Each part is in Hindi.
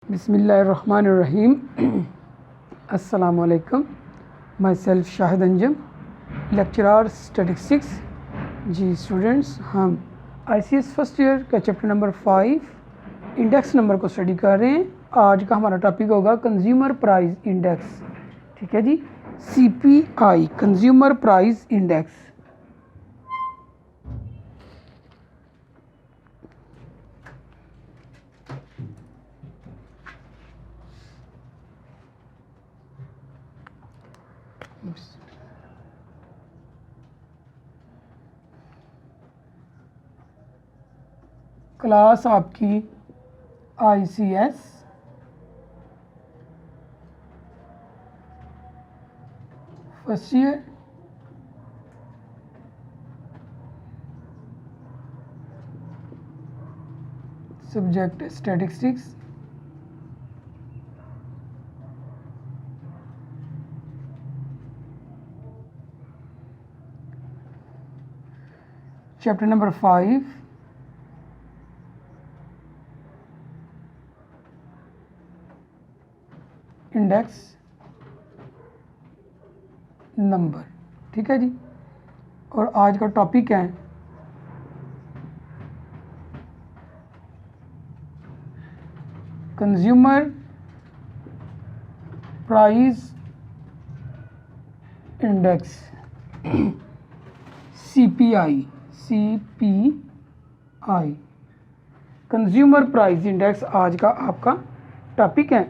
बिस्मिल्लाहिर्रहमानिर्रहीम। अस्सलामु अलैकुम। Myself Shahid Anjum, lecturer statistics. जी स्टूडेंट्स, हम ICS फर्स्ट ईयर का चैप्टर नंबर 5 इंडेक्स नंबर को स्टडी कर रहे हैं। आज का हमारा टॉपिक होगा कंज्यूमर प्राइस इंडेक्स। ठीक है जी, CPI consumer price index. Class आपकी ICS first year subject statistics. Chapter number 5 index number. ठीक है जी, और आज का टॉपिक है consumer price index CPI। Consumer price index आज का आपका टॉपिक है।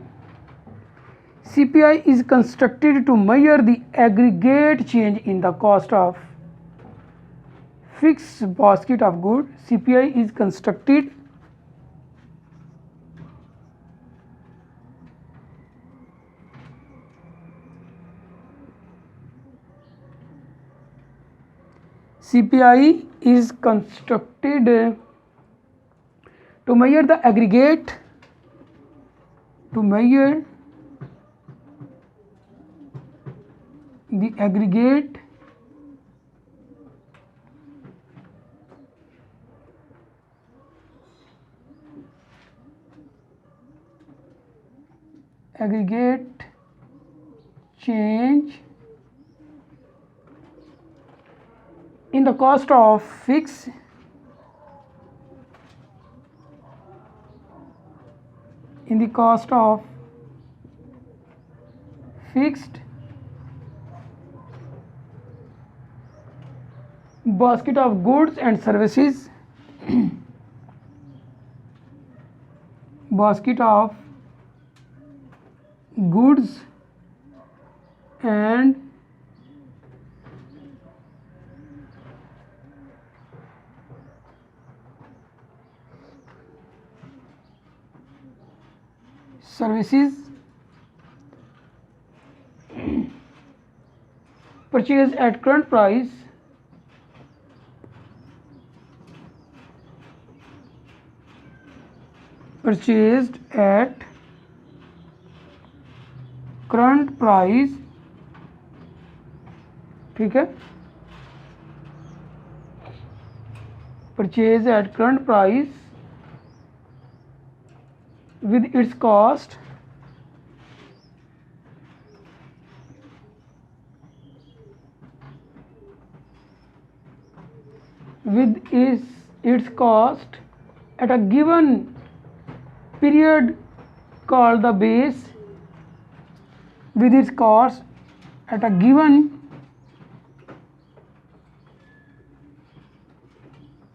CPI is constructed to measure the aggregate change in the cost of fixed basket of goods. CPI is constructed to measure the aggregate change in the cost of fixed basket of goods and services basket of goods and services purchased at current price ठीक है, purchased at current price with its cost at a given period called the base, with its cost at a given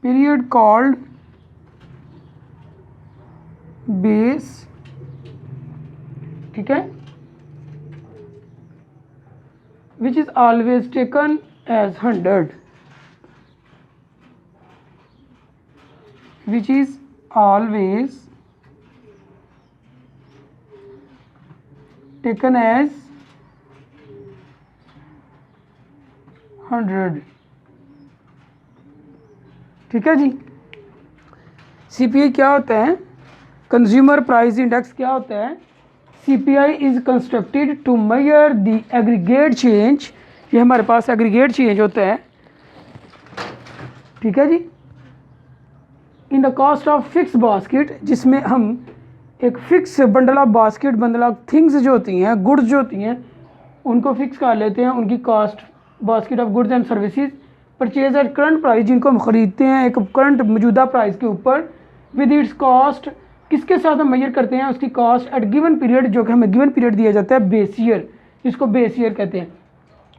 period called base। ठीक है, which is always taken as 100, which is always taken as 100। ठीक है जी, CPI क्या होता है, कंज्यूमर प्राइस इंडेक्स क्या होता है। CPI is constructed to measure the aggregate change. ये हमारे पास एग्रीगेट चेंज होता है। ठीक है जी, in the cost of fix basket, जिसमें हम एक fix bundle of basket, bundle of things जो होती हैं, गुड्स जो होती हैं, उनको फिक्स कर लेते हैं, उनकी cost, basket of goods and services purchase at current price, जिनको हम ख़रीदते हैं एक करंट मौजूदा प्राइस के ऊपर, विद इट्स कॉस्ट, किसके साथ हम मेजर करते हैं उसकी कॉस्ट एट गिवन पीरियड, जो कि हमें गिवन पीरियड दिया जाता है बेस ईयर, जिसको बेस ईयर कहते हैं,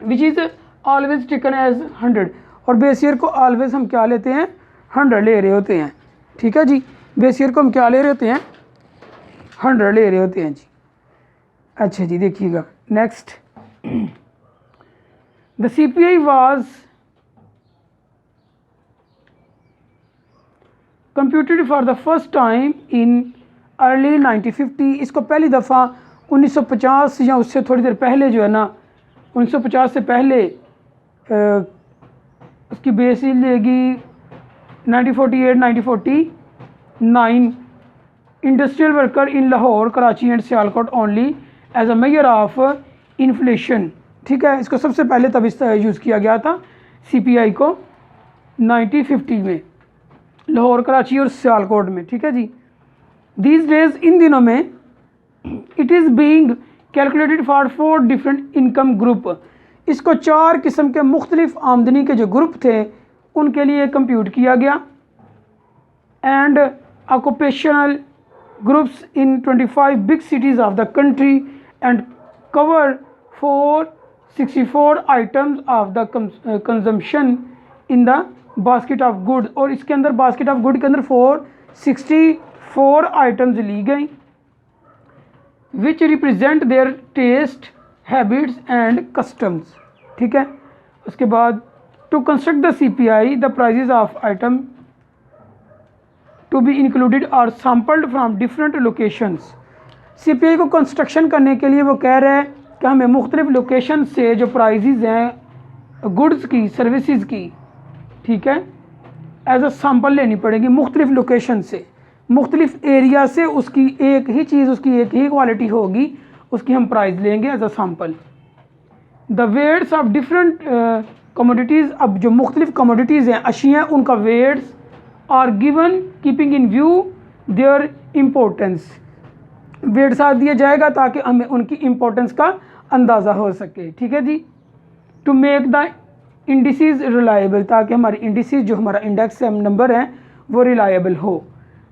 which is always taken as 100, और बेस ईयर को ऑलवेज हम क्या लेते हैं 100 ले रहे होते हैं। ठीक है जी, बेस ईयर को हम क्या ले रहे होते हैं 100 ले रहे होते हैं जी। अच्छा जी, देखिएगा next, the CPI was computed for the first time in early 1950, इसको पहली दफ़ा 1950 या उससे थोड़ी देर पहले जो है ना 1950 से पहले उसकी बेस लेगी 1948-1949, industrial worker in Lahore, Karachi and Sialkot only as a measure of inflation. ठीक है, इसको सबसे पहले तब इस यूज़ किया गया था CPI को 1950 में लाहौर, कराची और सियालकोट में। ठीक है जी, दीज डेज, इन दिनों में, it is being calculated for 4 different income group, इसको 4 किस्म के मुख्तलिफ आमदनी के जो ग्रुप थे उनके लिए कंप्यूट किया गया, and occupational groups in 25 big cities of the country and cover 464 items of the consumption in the basket of goods, और इसके अंदर बास्केट ऑफ गुड के अंदर 464 आइटम्स ली गई, which represent their taste, habits and customs. ठीक है, उसके बाद to construct the CPI, the prices of item to be included are sampled from different locations. CPI को कंस्ट्रक्शन करने के लिए वो कह रहे हैं कि हमें मुख्तलिफ लोकेशन से जो प्राइजेज हैं गुड्स की, सर्विसेज की, ठीक है, एज अ सैम्पल लेनी पड़ेगी मुख्तलिफ लोकेशन से, मुख्तलिफ एरिया से, उसकी एक ही चीज़, उसकी एक ही क्वालिटी होगी, उसकी हम प्राइस लेंगे as a sample. The weights of different commodities, अब जो मुख्तलिफ कमोडिटीज़ हैं, अशिया, उनका weights are given keeping in view their importance, weight साथ दिया जाएगा ताकि हमें उनकी इम्पोर्टेंस का अंदाज़ा हो सके। ठीक है जी, to make the indices reliable, ताकि हमारी इंडिसेस, जो हमारा इंडेक्स नंबर है, वो रिलायबल हो।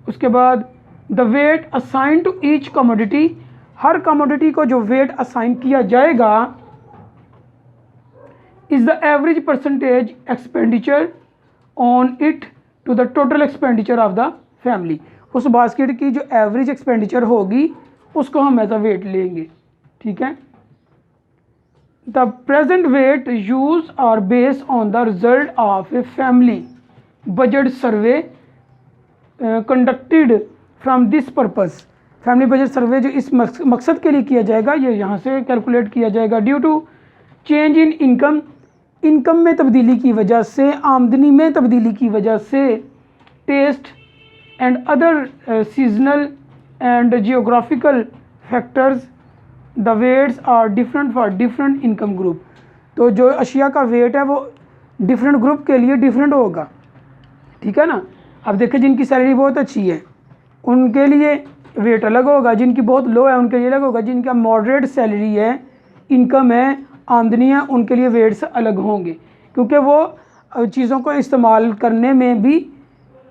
उसके बाद the weight assign to each commodity, हर कमोडिटी को जो वेट असाइन किया जाएगा, is the average percentage expenditure on it to the total expenditure of the family, उस बास्केट की जो एवरेज एक्सपेंडिचर होगी उसको हम एज अ वेट लेंगे। ठीक है, the present weight use are based on the result of a family budget survey conducted from this purpose, family budget survey जो इस मकसद के लिए किया जाएगा, ये यहाँ से कैलकुलेट किया जाएगा। Due to change in income, income में तब्दीली की वजह से, आमदनी में तब्दीली की वजह से, taste and other seasonal and geographical factors, the weights are different for different income group, तो जो अशिया का वेट है वो डिफरेंट ग्रुप के लिए डिफरेंट होगा। ठीक है ना, अब देखिए जिनकी सैलरी बहुत अच्छी है उनके लिए वेट अलग होगा, जिनकी बहुत लो है उनके लिए अलग होगा, जिनका मॉडरेट सैलरी है, इनकम है, आमदनी है, उनके लिए वेट्स अलग होंगे, क्योंकि वो चीज़ों को इस्तेमाल करने में भी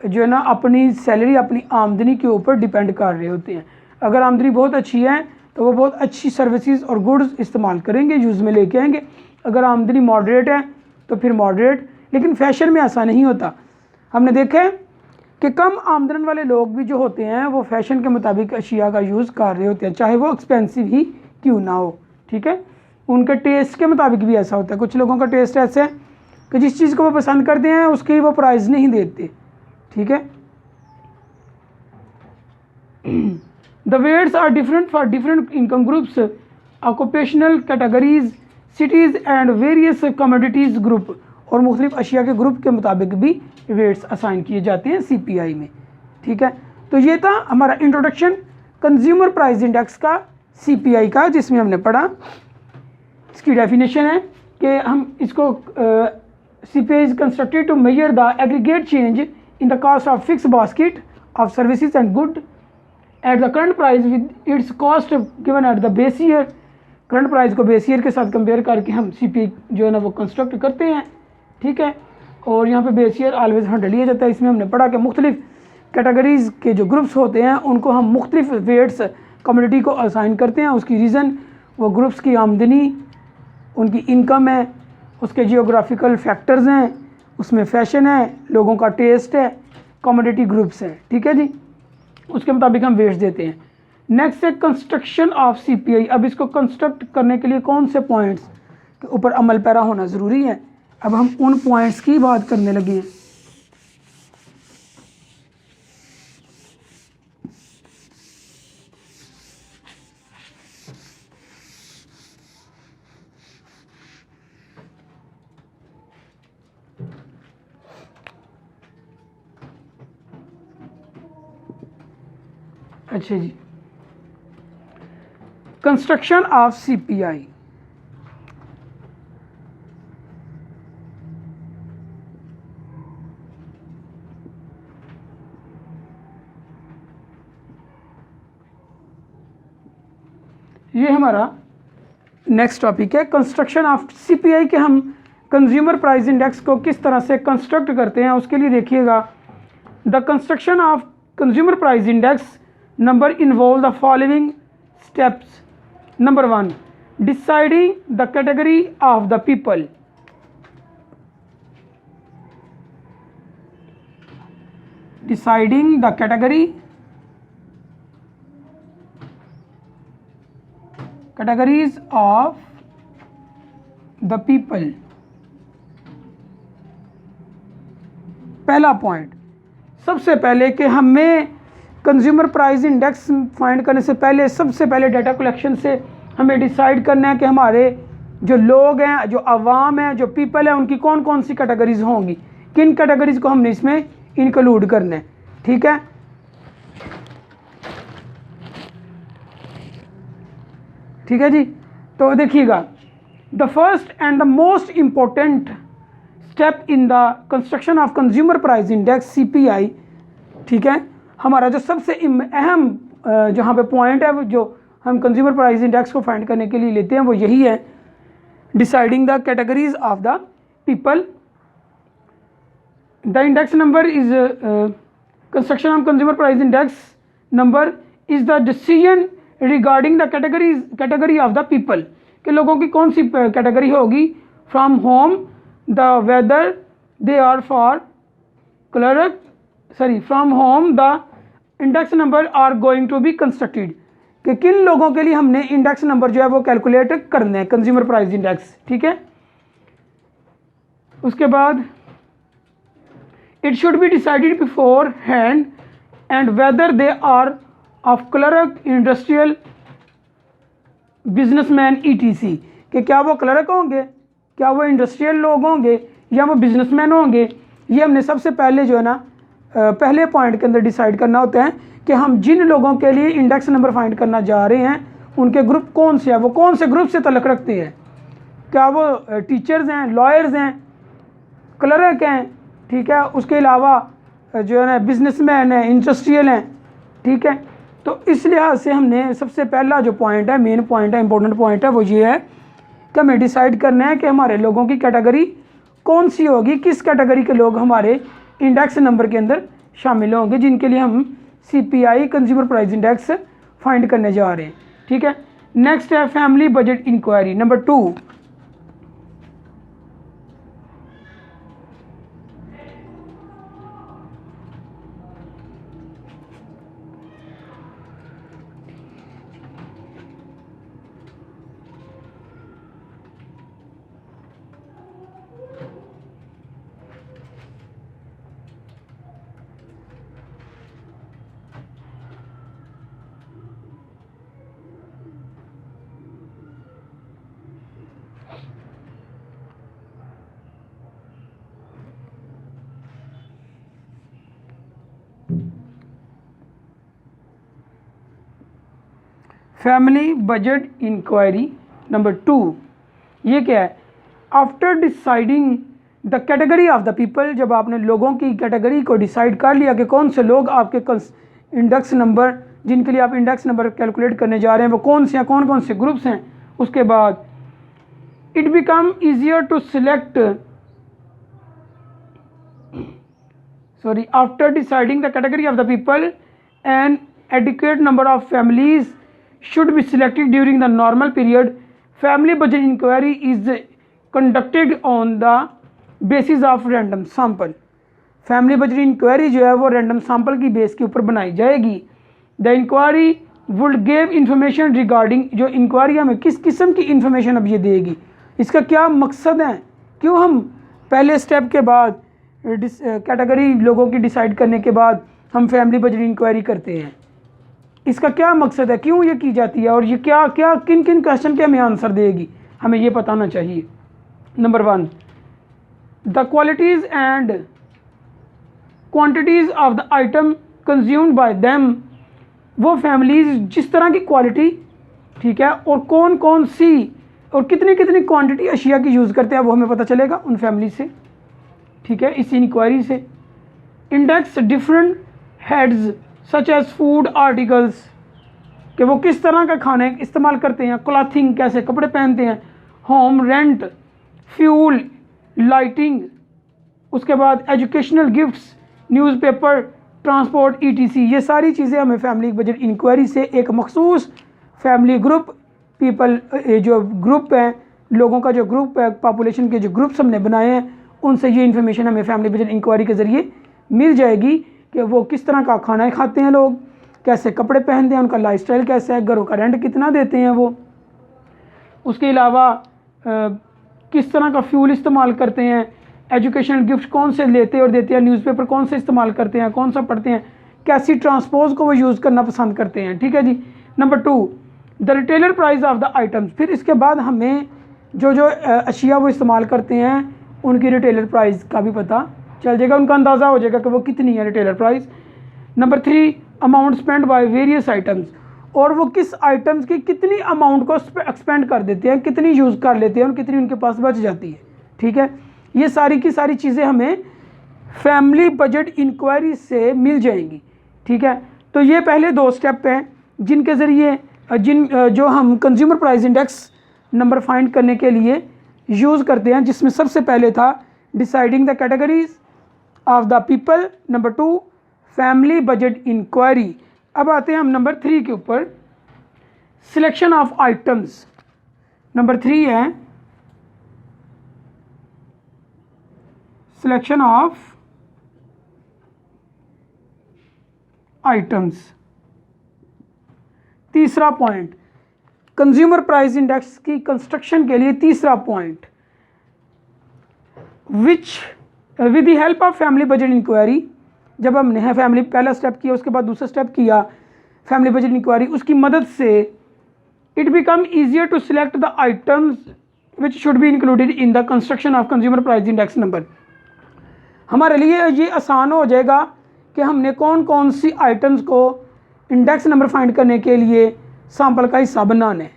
जो है ना अपनी सैलरी, अपनी आमदनी के ऊपर डिपेंड कर रहे होते हैं। अगर आमदनी बहुत अच्छी है तो वो बहुत अच्छी सर्विसेज और गुड्स इस्तेमाल करेंगे, यूज़ में लेके आएंगे। अगर आमदनी मॉडरेट है तो फिर मॉडरेट, लेकिन फैशन में ऐसा नहीं होता। हमने देखा है कि कम आमदन वाले लोग भी जो होते हैं वो फैशन के मुताबिक अशिया का यूज़ कर रहे होते हैं, चाहे वो एक्सपेंसिव ही क्यों ना हो। ठीक है, उनके टेस्ट के मुताबिक भी ऐसा होता है। कुछ लोगों का टेस्ट ऐसा है कि जिस चीज़ को वो पसंद करते हैं उसकी वो प्राइस नहीं देते। ठीक है, the weights are different for different income groups, occupational categories, cities and various commodities group, और मुख्तलिफ अशिया के ग्रुप के मुताबिक भी वेट्स असाइन किए जाते हैं CPI में। ठीक है, तो ये था हमारा इंट्रोडक्शन कंज्यूमर प्राइस इंडेक्स का, CPI का, जिसमें हमने पढ़ा। इसकी डेफिनेशन है कि हम इसको CPI is constructed to measure the aggregate change in the cost of fixed basket of services and good at the current price with its cost given at the base year, current price को बेस ईयर के साथ कंपेयर करके हम CPI जो है ना वो कंस्ट्रक्ट करते हैं, ठीक है। और यहाँ पे बेस ईयर ऑलवेज 100 लिया जाता है। इसमें हमने पढ़ा कि मुख्तलिफ कैटेगरीज़ के जो ग्रुप्स होते हैं उनको हम मुख्तलिफ वेट्स कम्युनिटी को असाइन करते हैं। उसकी रीज़न वो ग्रुप्स की आमदनी, उनकी इनकम है, उसके जियोग्राफिकल फैक्टर्स हैं, उसमें फैशन है, लोगों का टेस्ट है, कम्युनिटी ग्रुप्स हैं, ठीक है जी। उसके मुताबिक हम वेट्स देते हैं। नेक्स्ट है कंस्ट्रक्शन ऑफ CPI। अब इसको कंस्ट्रक्ट करने के लिए कौन से पॉइंट्स के ऊपर अमल पैरा होना ज़रूरी है, अब हम उन पॉइंट्स की बात करने लगे हैं। अच्छा जी, कंस्ट्रक्शन ऑफ CPI। ये हमारा नेक्स्ट टॉपिक है, कंस्ट्रक्शन ऑफ CPI के हम कंज्यूमर प्राइस इंडेक्स को किस तरह से कंस्ट्रक्ट करते हैं। उसके लिए देखिएगा, the construction of consumer price index number involve the following steps. Number 1, deciding the category of the people. Deciding the categories of the people। पहला पॉइंट, सबसे पहले कि हमें कंज्यूमर प्राइस इंडेक्स फाइंड करने से पहले सबसे पहले डाटा कलेक्शन से हमें डिसाइड करना है कि हमारे जो लोग हैं, जो आवाम है, जो पीपल है, उनकी कौन कौन सी कैटेगरीज होंगी, किन कैटेगरीज को हमने इसमें इंक्लूड करना है, ठीक है। ठीक है जी। तो देखिएगा, the first and the most important step in the construction of consumer price index CPI, ठीक है, हमारा जो सबसे अहम जहाँ पे पॉइंट है वो जो हम कंज्यूमर प्राइस इंडेक्स को फाइंड करने के लिए लेते हैं वो यही है, deciding the categories of the people. The index number is construction of consumer price index number is the decision regarding the category of the people, के लोगों की कौन सी कैटेगरी होगी, from whom the whether they are for clerk, from whom the index number are going to be constructed, कि किन लोगों के लिए हमने इंडेक्स नंबर जो है वो कैलकुलेट करने हैं, कंज्यूमर प्राइस इंडेक्स, ठीक है। उसके बाद it should be decided beforehand and whether they are of clerk, industrial, businessman ETC, कि क्या वो क्लर्क होंगे, क्या वो इंडस्ट्रियल लोग होंगे या वो बिजनेसमैन होंगे। ये हमने सबसे पहले जो है ना पहले पॉइंट के अंदर डिसाइड करना होता है कि हम जिन लोगों के लिए इंडेक्स नंबर फाइंड करना जा रहे हैं उनके ग्रुप कौन से हैं, वो कौन से ग्रुप से तल्लुक़ रखते हैं, क्या वो टीचर्स हैं, लॉयर्स हैं, क्लर्क हैं, ठीक है, उसके अलावा जो है ना बिजनेसमैन हैं, इंडस्ट्रियल हैं, ठीक है। तो इस लिहाज से हमने सबसे पहला जो पॉइंट है, मेन पॉइंट है, इंपॉर्टेंट पॉइंट है, वो ये है कि हमें डिसाइड करना है कि हमारे लोगों की कैटेगरी कौन सी होगी, किस कैटेगरी के लोग हमारे इंडेक्स नंबर के अंदर शामिल होंगे, जिनके लिए हम CPI consumer price index find करने जा रहे हैं, ठीक है। नेक्स्ट है family budget inquiry, number 2। Family budget inquiry number 2, ये क्या है, after deciding the category of the people, जब आपने लोगों की कैटेगरी को डिसाइड कर लिया कि कौन से लोग आपके इंडेक्स नंबर जिनके लिए आप इंडेक्स नंबर कैलकुलेट करने जा रहे हैं वो कौन से हैं, कौन कौन से ग्रुप्स हैं। उसके बाद it become easier to select after deciding the category of the people, an adequate number of families should be selected during the normal period. Family budget inquiry is conducted on the basis of random sample. Family budget inquiry जो है वो रैंडम सैंपल की बेस के ऊपर बनाई जाएगी। The inquiry would give information regarding, जो इंक्वायरी हमें किस किस्म की इंफॉर्मेशन अब ये देगी, इसका क्या मकसद है, क्यों हम पहले स्टेप के बाद कैटेगरी लोगों की डिसाइड करने के बाद हम फैमिली बजट इंक्वायरी करते हैं, इसका क्या मकसद है, क्यों ये की जाती है और ये क्या क्या किन किन क्वेश्चन के हमें आंसर देगी, हमें ये पता होना चाहिए। Number 1, the qualities and quantities of the item consumed by them, वो फैमिलीज़ जिस तरह की क्वालिटी, ठीक है, और कौन कौन सी और कितनी कितनी क्वांटिटी अशिया की यूज़ करते हैं वो हमें पता चलेगा उन फैमिली से, ठीक है, इस इंक्वायरी से। Index different heads such as food articles, कि वो किस तरह का खाने इस्तेमाल करते हैं, क्लॉथिंग कैसे कपड़े पहनते हैं, होम रेंट, फ्यूल, लाइटिंग, उसके बाद educational gifts, newspaper, transport, etc, ये सारी चीज़ें हमें फैमिली बजट इंक्वायरी से एक मखसूस फैमिली ग्रुप पीपल, जो ग्रुप है लोगों का, जो ग्रुप है पॉपुलेशन के जो ग्रुप्स हमने बनाए हैं, उनसे ये इन्फॉर्मेशन हमें फैमिली बजट इंक्वायरी के ज़रिए मिल जाएगी कि वो किस तरह का खाना खाते हैं लोग, कैसे कपड़े पहनते हैं, उनका लाइफस्टाइल कैसा है, घरों का रेंट कितना देते हैं वो, उसके अलावा किस तरह का फ्यूल इस्तेमाल करते हैं, एजुकेशनल गिफ्ट कौन से लेते और देते हैं, न्यूज़पेपर कौन से इस्तेमाल करते हैं, कौन सा पढ़ते हैं, कैसी ट्रांसपोज को वो यूज़ करना पसंद करते हैं, ठीक है जी। Number 2, the retailer price of the items, फिर इसके बाद हमें जो जो अशिया वो इस्तेमाल करते हैं उनकी रिटेलर प्राइस का भी पता चल जाएगा, उनका अंदाज़ा हो जाएगा कि वो कितनी है retailer price. Number 3, amount spend by various items, और वो किस आइटम्स की कितनी अमाउंट को एक्सपेंड कर देते हैं, कितनी यूज़ कर लेते हैं और कितनी उनके पास बच जाती है, ठीक है। ये सारी की सारी चीज़ें हमें फैमिली बजट इंक्वायरी से मिल जाएंगी, ठीक है। तो ये पहले 2 स्टेप हैं जिनके ज़रिए जो हम consumer price index number find करने के लिए यूज़ करते हैं, जिसमें सबसे पहले था deciding the categories of the people, number 2 family budget inquiry. अब आते हैं हम नंबर 3 के ऊपर, सिलेक्शन ऑफ आइटम्स। नंबर 3 है सिलेक्शन ऑफ आइटम्स। तीसरा पॉइंट, कंज्यूमर प्राइस इंडेक्स की कंस्ट्रक्शन के लिए तीसरा point, which with the help of family budget inquiry, जब हमने फैमिली पहला स्टेप किया उसके बाद दूसरा स्टेप किया फैमिली बजट इंक्वायरी, उसकी मदद से it become easier to select the items which should be included in the construction of consumer price index number. हमारे लिए ये आसान हो जाएगा कि हमने कौन कौन सी आइटम्स को इंडेक्स नंबर फाइंड करने के लिए सैंपल का हिस्सा बनाना है।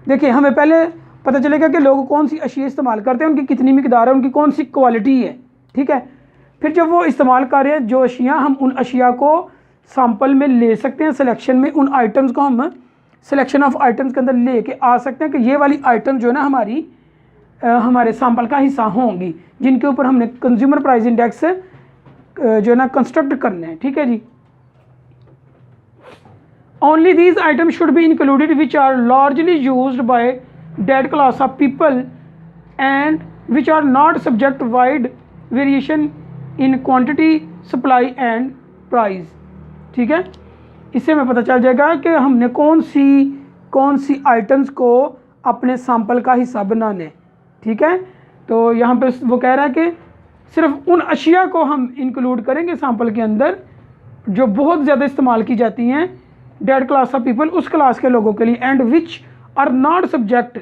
देखिए, हमें पहले पता चलेगा कि लोग कौन सी अशिया इस्तेमाल करते हैं, उनकी कितनी मिकदार है, उनकी कौन सी क्वालिटी है, ठीक है। फिर जब वो इस्तेमाल कर रहे हैं जो अशिया, हम उन अशिया को सैंपल में ले सकते हैं, सिलेक्शन में उन आइटम्स को हम सिलेक्शन ऑफ आइटम्स के अंदर ले के आ सकते हैं कि ये वाली आइटम जो है ना हमारे सैंपल का हिस्सा होंगी, जिनके ऊपर हमने कंज्यूमर प्राइस इंडेक्स जो है ना कंस्ट्रक्ट करना है, ठीक है जी। Only these items should be included which are largely used by that class of people and which are not subject to wide variation in quantity, supply and price, ठीक है। इससे हमें पता चल जाएगा कि हमने कौन सी आइटम्स को अपने सैंपल का हिस्सा बनाना है, ठीक है। तो यहाँ पे वो कह रहा है कि सिर्फ उन अशिया को हम इंक्लूड करेंगे सैंपल के अंदर जो बहुत ज़्यादा इस्तेमाल की जाती हैं डेट क्लास ऑफ पीपल, उस क्लास के लोगों के लिए, and which are not subject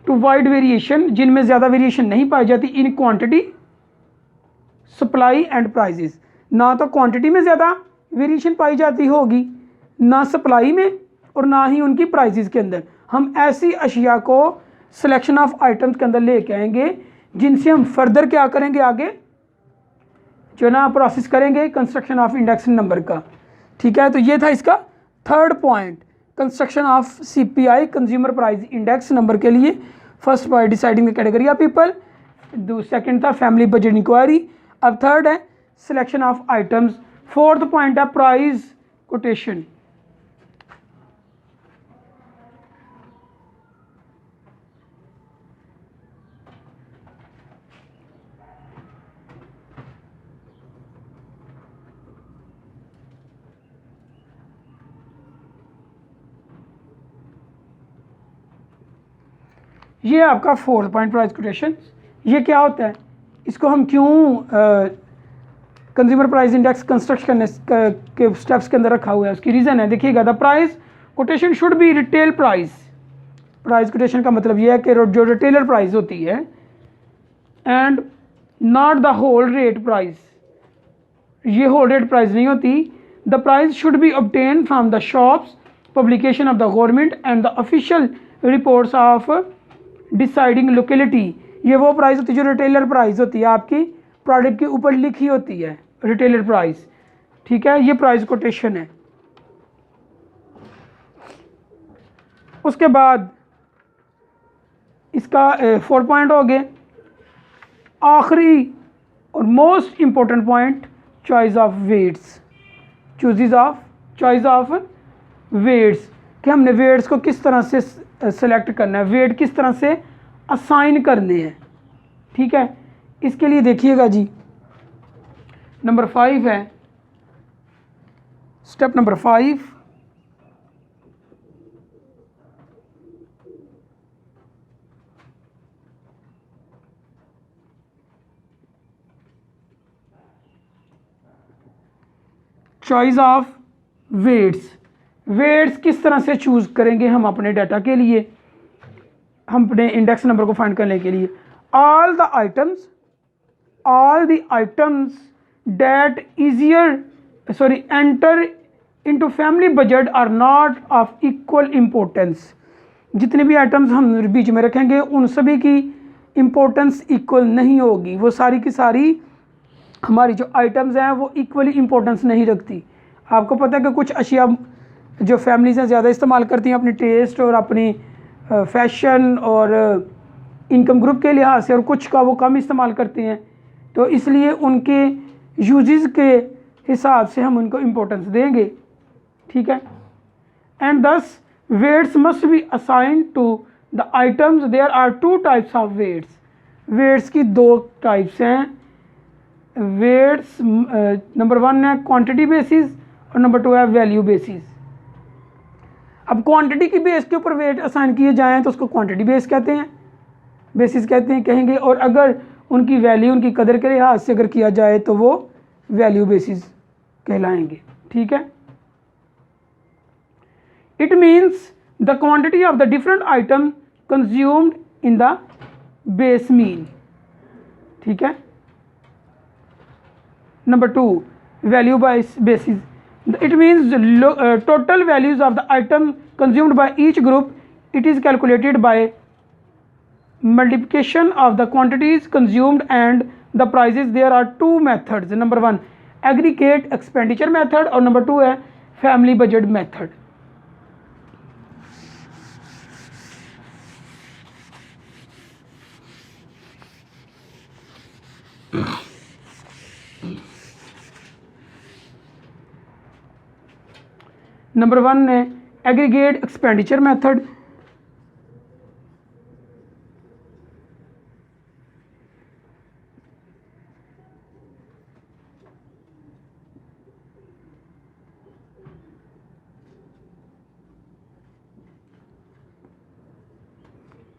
to wide variation, जिनमें ज़्यादा वेरिएशन नहीं पाई जाती in quantity, supply and prices. ना तो क्वांटिटी में ज़्यादा वेरिएशन पाई जाती होगी, ना सप्लाई में, और ना ही उनकी प्राइजेस के अंदर। हम ऐसी अशिया को सिलेक्शन ऑफ आइटम्स के अंदर लेके आएंगे जिनसे हम फर्दर क्या करेंगे, आगे जो ना प्रोसेस करेंगे कंस्ट्रक्शन ऑफ इंडेक्स नंबर का, ठीक है। तो ये था इसका third point construction of CPI consumer price index number के लिए first by deciding the category of people, second था फैमिली बजट इंक्वायरी, अब थर्ड है selection of items, fourth point है प्राइस कोटेशन। ये आपका फोर्थ पॉइंट प्राइस कोटेशन। ये क्या होता है, इसको हम क्यों कंज्यूमर प्राइस इंडेक्स कंस्ट्रक्ट करने के स्टेप्स के अंदर रखा हुआ है, उसकी रीज़न है, देखिएगा। The price quotation should be retail price. Price quotation का मतलब ये है कि जो रिटेलर प्राइस होती है and not the whole rate price, ये होल रेट प्राइस नहीं होती। The price should be obtain from the shops, publication of the government and the official reports of deciding locality. ये वो प्राइस होती है जो रिटेलर प्राइस होती है, आपकी प्रोडक्ट के ऊपर लिखी होती है रिटेलर प्राइस, ठीक है। ये प्राइस कोटेशन है। उसके बाद इसका 4 पॉइंट हो गए। आखिरी और most important point choice of weights, choice of weights, कि हमने वेट्स को किस तरह से सेलेक्ट करना है, वेट किस तरह से असाइन करने हैं, ठीक है। इसके लिए देखिएगा जी, नंबर 5 है, step number 5, choice of weights. Weights किस तरह से चूज़ करेंगे हम अपने डाटा के लिए, हम अपने इंडेक्स नंबर को फाइंड करने के लिए। All the items that enter into family budget are not of equal importance. जितने भी आइटम्स हम बीच में रखेंगे उन सभी की इम्पोर्टेंस इक्वल नहीं होगी, वो सारी की सारी हमारी जो आइटम्स हैं वो इक्वली इम्पोर्टेंस नहीं रखती। आपको पता है कि कुछ अशिया जो फैमिलीज़ हैं ज़्यादा इस्तेमाल करती हैं अपनी टेस्ट और अपनी फैशन और इनकम ग्रुप के लिहाज से, और कुछ का वो कम इस्तेमाल करते हैं, तो इसलिए उनके यूजेस के हिसाब से हम उनको इम्पोर्टेंस देंगे, ठीक है। And this weights must be assign to the items. There are 2 types of weights. Weights की 2 टाइप्स हैं। वेट्स नंबर 1 है क्वांटिटी बेसिस और नंबर 2 है वैल्यू बेसिस। अब क्वांटिटी की बेस के ऊपर वेट असाइन किए जाएं तो उसको क्वांटिटी बेस कहते हैं, बेसिस कहते हैं कहेंगे, और अगर उनकी वैल्यू, उनकी कदर के लिहाज से अगर किया जाए तो वो वैल्यू बेसिस कहलाएंगे, ठीक है। It means the quantity of the different item consumed in the base mean, ठीक है। Number 2 value basis, it means total values of the item consumed by each group. It is calculated by multiplication of the quantities consumed and the prices. There are 2 methods. Number 1 aggregate expenditure method और number 2 है family budget method. नंबर 1 है एग्रीगेट एक्सपेंडिचर मेथड।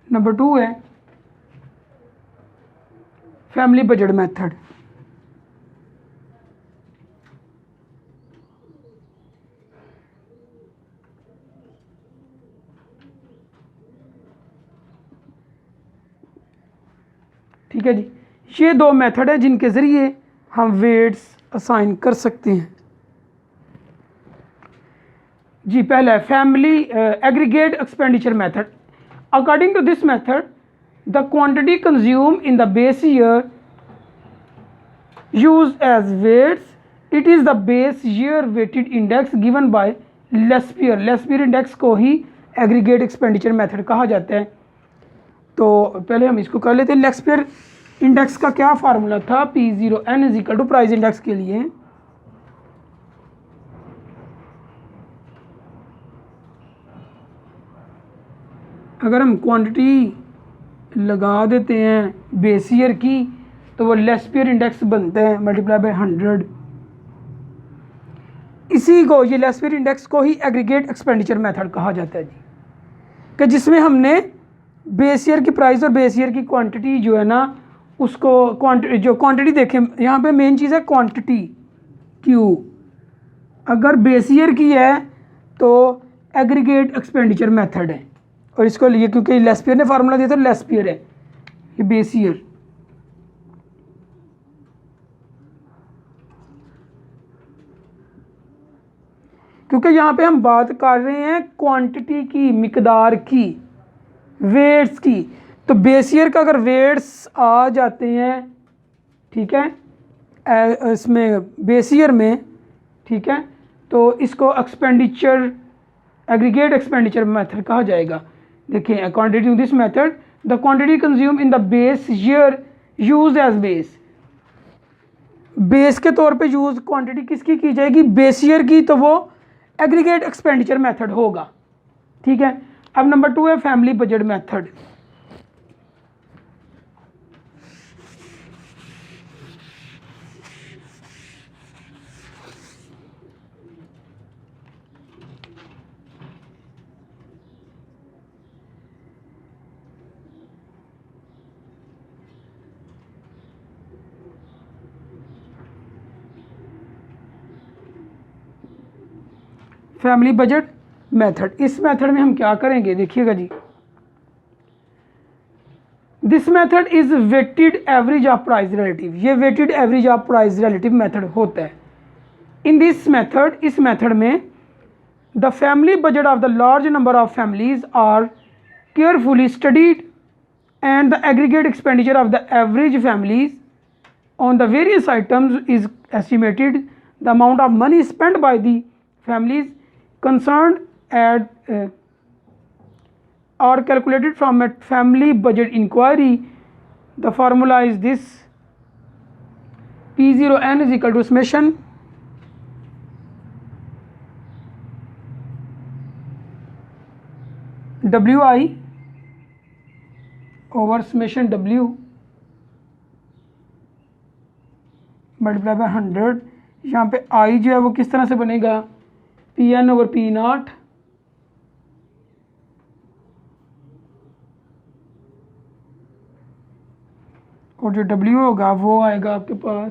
नंबर 2 है फैमिली बजट मेथड। ठीक है जी, ये 2 मेथड है जिनके ज़रिए हम वेट्स असाइन कर सकते हैं जी। पहला है family aggregate expenditure method. According to this method the quantity consume in the base year use as weights, it is the base year weighted index given by Laspeyres index को ही एग्रीगेट एक्सपेंडिचर मेथड कहा जाता है। तो पहले हम इसको कर लेते हैं। लेस्पियर इंडेक्स का क्या फार्मूला था? P0n is equal to price index के लिए अगर हम क्वांटिटी लगा देते हैं बेस ईयर की तो वो लेस्पियर इंडेक्स बनता है मल्टीप्लाई बाय 100। इसी को, ये लेस्पियर इंडेक्स को ही एग्रीगेट एक्सपेंडिचर मेथड कहा जाता है जी, कि जिसमें हमने बेस ईयर की प्राइस और बेस ईयर की क्वांटिटी जो है ना उसको जो क्वांटिटी देखें, यहाँ पे मेन चीज़ है क्वांटिटी Q। अगर बेस ईयर की है तो एग्रीगेट एक्सपेंडिचर मेथड है, और इसको लिए क्योंकि लेस्पियर ने फार्मूला दिया था, लेस्पियर है ये बेस ईयर। क्योंकि यहाँ पे हम बात कर रहे हैं क्वांटिटी की, मिकदार की, वेट्स की, तो बेस ईयर का अगर वेट्स आ जाते हैं, ठीक है, इसमें बेस ईयर में, ठीक है, तो इसको एक्सपेंडिचर एग्रीगेट एक्सपेंडिचर मेथड कहा जाएगा। देखिए, according to this method the quantity consume in the base year used as base के तौर पे यूज क्वांटिटी किसकी की जाएगी? बेस ईयर की, तो वो एग्रीगेट एक्सपेंडिचर मेथड होगा। ठीक है, अब नंबर 2 है family budget method. Family budget method, इस मेथड में हम क्या करेंगे देखिएगा जी। This method is weighted average of price relative, ये weighted average of price relative method होता है। इन दिस मेथड, इस मेथड में the family budget of the large number of families are carefully studied and the aggregate expenditure of the average families on the various items is estimated. The amount of money spent by the families concerned are calculated from a family budget inquiry. The formula is this: P0n is equal to summation Wi over summation W multiply by 100। यहाँ पे I जो है वो किस तरह से बनेगा? Pn over P0 और जो W होगा वो आएगा आपके पास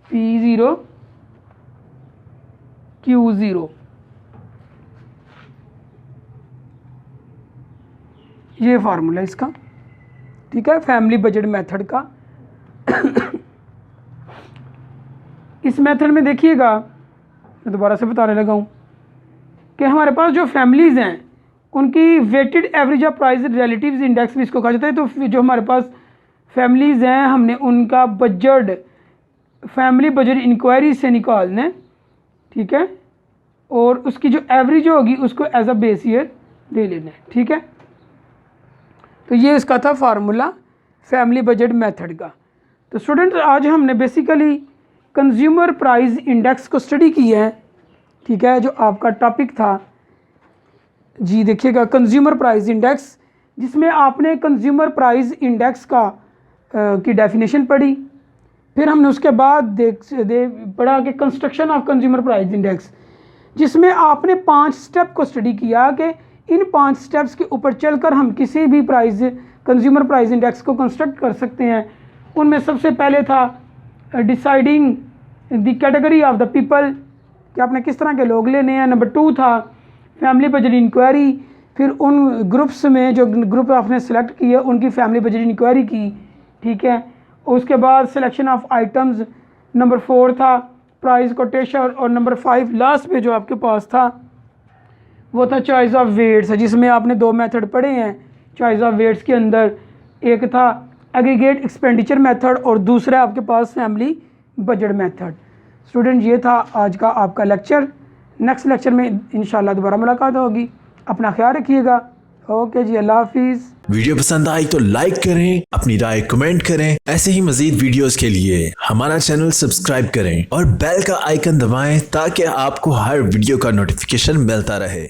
P0 Q0। ये फार्मूला इसका, ठीक है, फैमिली बजट मेथड का। इस मेथड में देखिएगा, मैं दोबारा से बताने लगा हूँ कि हमारे पास जो फैमिलीज़ हैं उनकी weighted average of price relatives index भी इसको कहा जाता है। तो जो हमारे पास फैमिलीज़ हैं हमने उनका बजट फैमिली बजट इंक्वायरी से निकालना है, ठीक है, और उसकी जो एवरेज होगी उसको एज अ बेस ईयर दे लेना है। ठीक है, तो ये इसका था फार्मूला फैमिली बजट मेथड का। तो स्टूडेंट्स, आज हमने बेसिकली कंज्यूमर प्राइस इंडेक्स को स्टडी किया है, ठीक है, जो आपका टॉपिक था जी। देखिएगा, कंज्यूमर प्राइस इंडेक्स, जिसमें आपने कंज्यूमर प्राइस इंडेक्स का की डेफिनेशन पढ़ी, फिर हमने उसके बाद पढ़ा कि construction of consumer price index, जिसमें आपने 5 स्टेप को स्टडी किया कि इन 5 स्टेप्स के ऊपर चलकर हम किसी भी प्राइस कंज्यूमर प्राइस इंडेक्स को कंस्ट्रक्ट कर सकते हैं। उनमें सबसे पहले था deciding the category of the people, कि आपने किस तरह के लोग लेने हैं। नंबर 2 था फैमिली बजट इंक्वायरी, फिर उन ग्रुप्स में जो ग्रुप आपने सेलेक्ट किए उनकी फैमिली बजट इंक्वायरी की, ठीक है। उसके बाद सिलेक्शन ऑफ आइटम्स, नंबर 4 था प्राइस कोटेशन, और नंबर 5 लास्ट पे जो आपके पास था वो था चॉइस ऑफ वेट्स, जिसमें आपने 2 मेथड पढ़े हैं चॉइस ऑफ वेट्स के अंदर। एक था एग्रीगेट एक्सपेंडिचर मेथड और दूसरा आपके पास फैमिली बजट मेथड। स्टूडेंट, ये था आज का आपका लेक्चर। नेक्स्ट लेक्चर में इंशाल्लाह दोबारा मुलाकात होगी। अपना ख्याल रखिएगा। ओके जी, अल्लाह हाफिज़। वीडियो पसंद आई तो लाइक करें, अपनी राय कमेंट करें। ऐसे ही मजीद वीडियोस के लिए हमारा चैनल सब्सक्राइब करें और बेल का आइकन दबाएं ताकि आपको हर वीडियो का नोटिफिकेशन मिलता रहे।